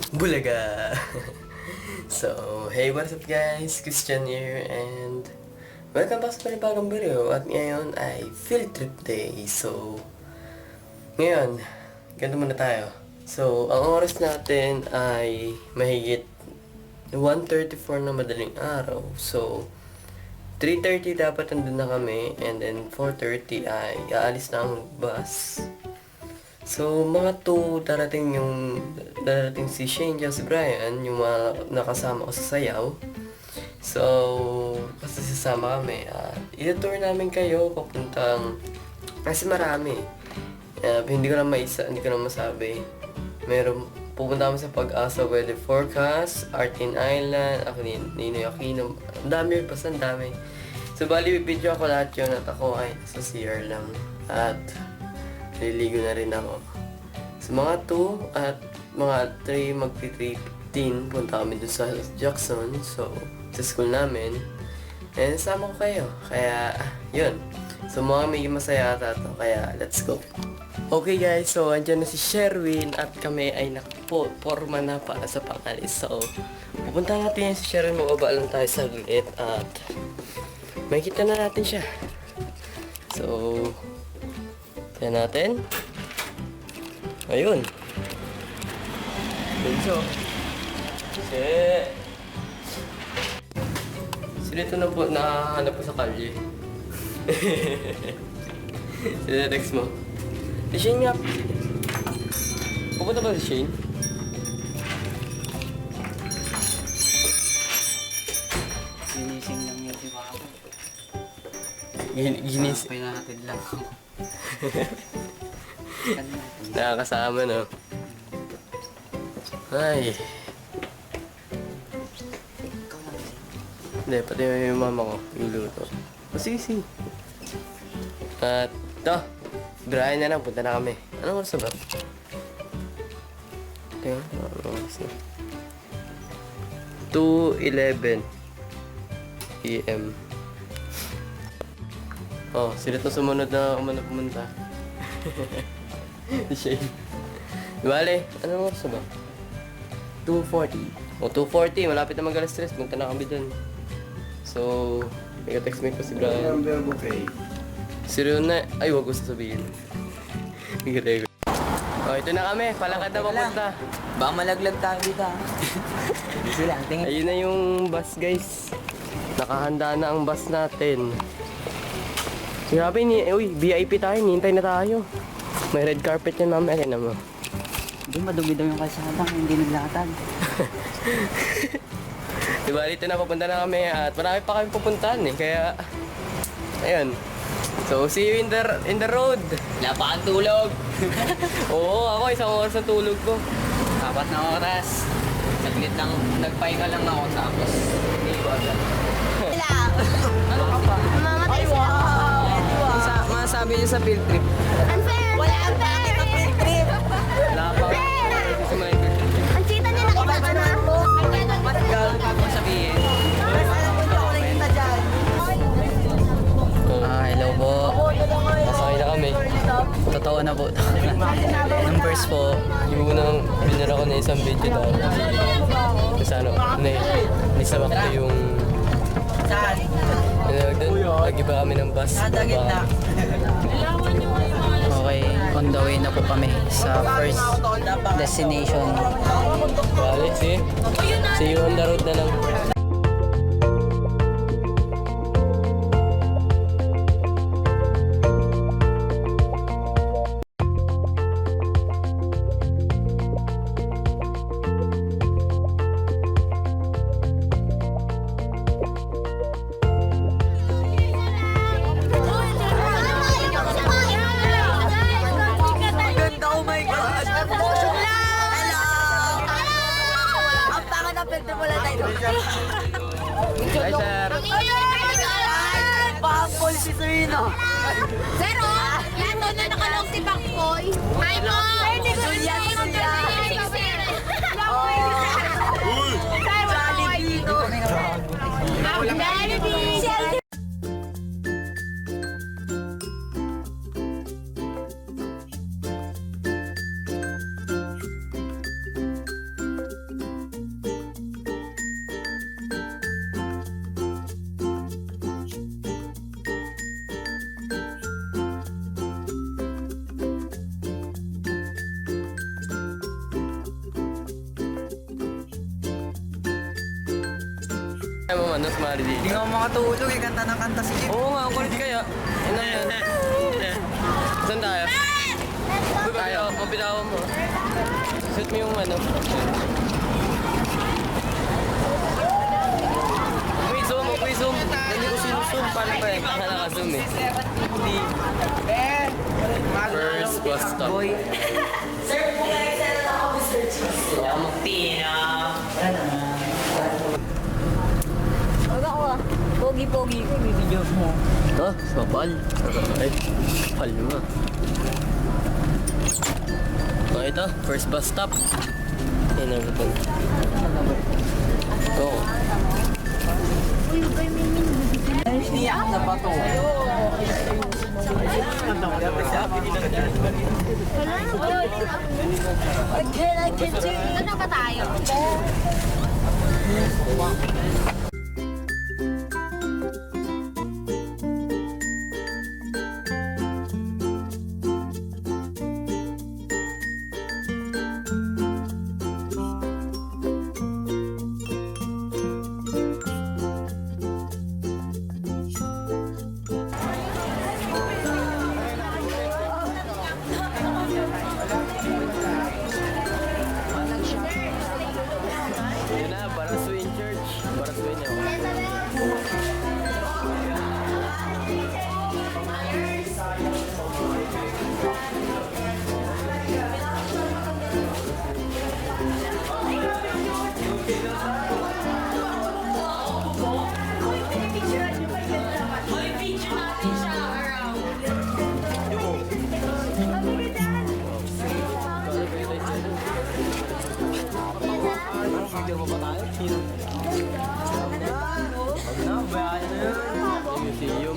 Bulaga! So, hey, what's up guys? Christian here and welcome back sa panibagong video. At ngayon ay field trip day. So, ngayon, ganito muna tayo. So, ang oras natin ay mahigit 1:34 na madaling araw. So, 3:30 dapat nandun na kami and then 4:30 ay aalis na ang bus. So, mga 2 darating si Shane at si Brian, yung mga nakasama ko sa sayaw. So, kasi sasama kami at i-tour namin kayo papuntang, kasi marami. Hindi ko na masabi. Pupunta kami sa Pag-asa Weather Forecast, Artin Island, ako Ninoy Aquino, ang dami. So, bali, video ako lahat yun at ako ay sa CR lang. At liligo na rin ako. So, mga 2 at mga 3, magti-3:15, punta kami dun sa Jackson. So, sa school namin. And sama ko kayo. Kaya, yun. So, may masaya ata to. Kaya, let's go. Okay guys, so andyan na si Sherwin at kami ay nakaporma na para sa pangalis. So, pupunta natin yan si Sherwin. Mababa lang tayo saglit at makikita na natin siya. So, yan natin. Ayun. So, sila ito na po, nakahanap po sa kalye. Sila text mo. Si Shane nga. Pupunta ba si Shane? Ginising lang yun si Papa. Ginis. Pinahatid lang ako. Nakakasama, no? Ay. Hindi, pati yung mama ko, yung luto. Sige. At, ito. Brian na lang, punta na kami. Anong oras na ba? Tingnan, anong oras na? 2:11 PM. Oh, sila itong sumunod na pumunta. Si Shane. Bale, anong oras na ba? 2:40. O, 2:40. Malapit na mag-alas 3. Punta na kami dun. So, nag-text me ko si Brian. Si Runa. Ay, wag ko sasabihin. Grego. O, ito na kami. Palakad na papunta. Baka malaglag tayo dito ha. Easy lang, tingin. Ayun na yung bus, guys. Nakahanda na ang bus natin. Grabe, VIP tayo. Nihintay na tayo. May red carpet yan, mamaya. Kaya naman. Doon madumi-dumi yung kalsada, hindi naglatag. Diba, dito na papunta na kami at marami pa kami pupuntahan eh. Kaya, ayun. So, see you in the road. Wala pa kang tulog. Oo, ako isang oras ng tulog ko. 4 na oras. Saglit lang, nagpahinga lang ako tapos hindi ko agad. Ano ka pa? Mamamatay sila. Masasabi niyo sa field trip? Unfair! Wala unfair! Field trip! Wala pa. Sa mga field trip. Ang chita niya nakita ka na. Matagal pa ko sabihin. Alam mo niyo ako nakita dyan. Hello po. Masakay na kami. Totoo na po. Yung verse po. Yung unang binira ko na isang video daw. Kasi ano, nisamak ko yung... Nag-iba kami ng bus. Okay, on the way na po kami sa first destination. Bale, see you on the road na lang. Oh my God! Hello! Ang pangan ng pwede mo lang tayo. Hi, sir. Pakapol si Serena. Zero! Lato na nakalong si Bakboy. Hi, Mom! Sulyat, sulyat. Jollibee! Ayaw mo manos, Marily. Hindi nga ako makatulog eh. Kanta ng kanta si Kim. Oo nga, ang kulit kaya. Ano yan? Saan tayo? Tayo, mabitawan mo. Shoot mo yung ano. May zoom. Hindi ko sinusum. Paano pa eh? Baka naka-zoom eh. First bus stop. Boy. Wag ako ah. Pogi-pogi ko, video mo. Ah, sapal. Ay, sapal mo. Oh, ito, first bus stop. Ayun na ba? Oo. Niyak na ba to? I can do. Ano ba tayo? Yun na, Baraswin Church. Baraswin yun. Museum.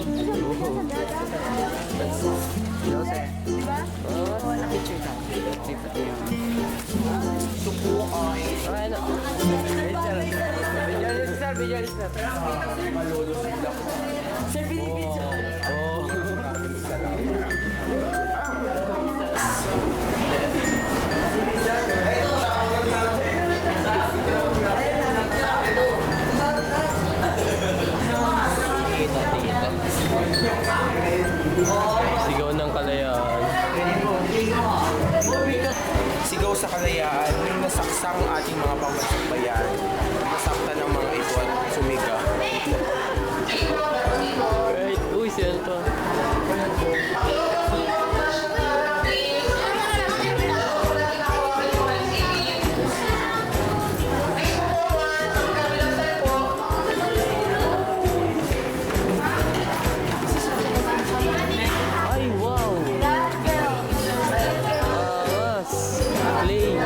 Sigaw ng kalayaan. Sigaw sa kalayaan, yung nasaksak ang ating mga pambansang bayan, nasaktan ng mga ito at sumiga. Right. Uy, siya to. Ay, wow! Angas! Play!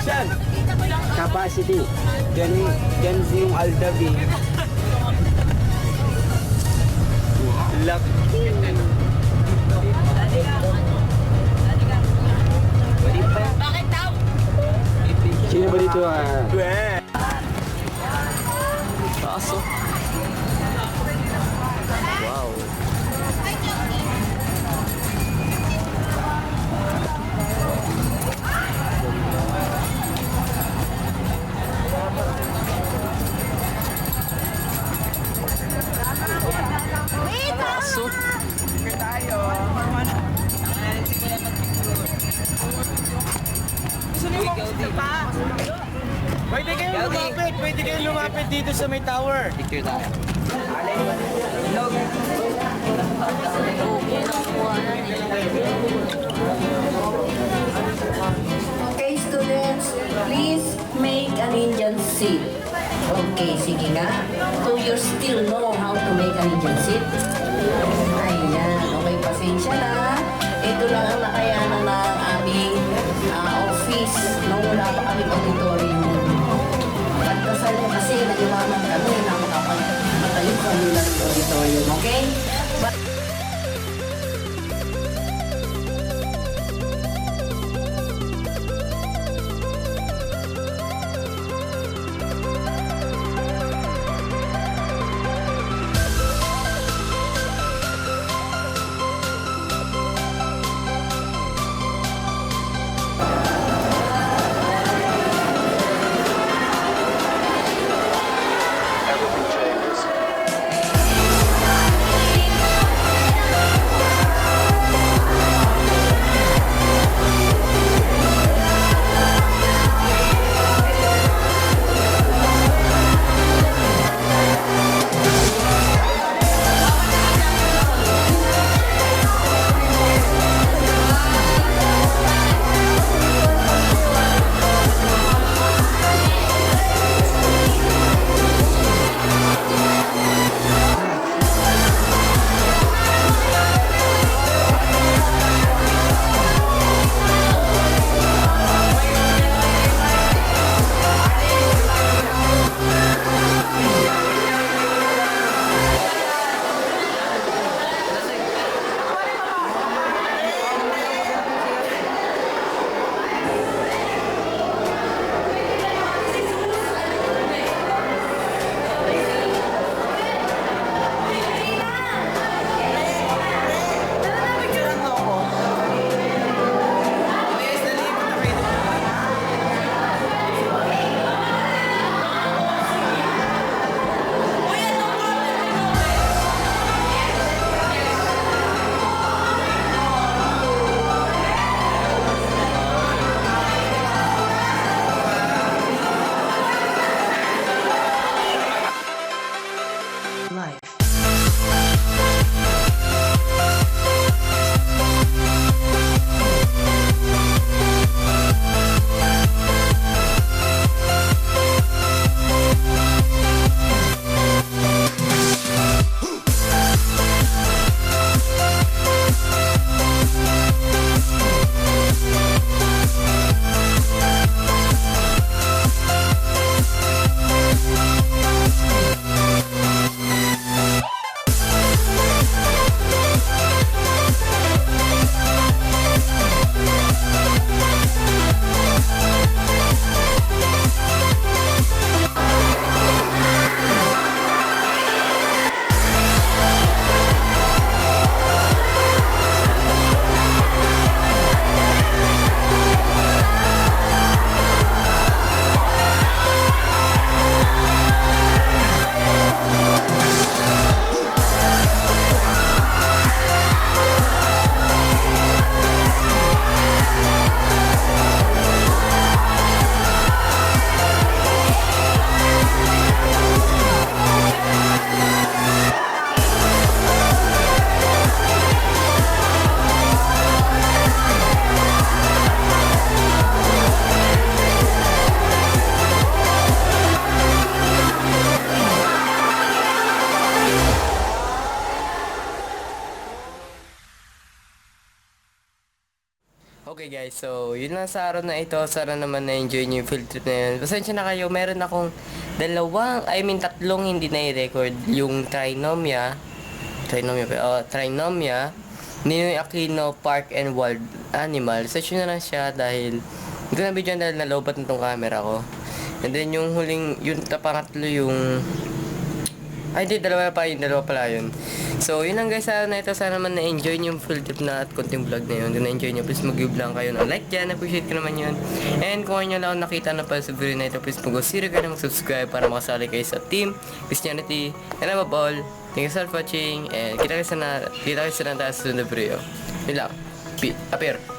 Saan? Capacity. Diyan yung Aldabi. Laki. Bakit daw? Sino ba dito Taas oh. Wow. Taas oh. Pwede kayo lumapit dito sa may tower. Picture tayo. Okay, students, please make an Indian seat. Okay, sige nga. Do you still know how to make an Indian seat? Ayan, okay, pasensya na. Ito lang ang nakayanan ng aming office nung wala pa kami auditorium. Pagdasal mo kasi naiwanan kami na makapagpatayo kami ng auditorium, okay? guys, so yun lang sa araw na ito. Sana naman na-enjoy nyo yung field trip na yun. Pasensya na kayo, meron akong tatlong hindi na i-record. Yung Trinomia, Ninoy Aquino Park and Wild Animal. Search nyo na lang siya dahil hindi na video dahil nalobat na tong camera ko. And then yung huling, yung pangatlo yung... Ay, di, dalawa pala yun. So, yun lang guys, sana na ito. Sana naman na-enjoy nyo yung field trip na at konting vlog na yun. Kung na-enjoy nyo, please mag-give lang kayo ng like dyan. Appreciate ko naman yun. And kung nyo lang nakita na pa sa video na ito, please mag-consider ka na mag-subscribe para makasali kayo sa Team Christianity. And above all, thank you so much for watching. And kita kayo sa na tayo sa sunod na video. Yun lang. Appear.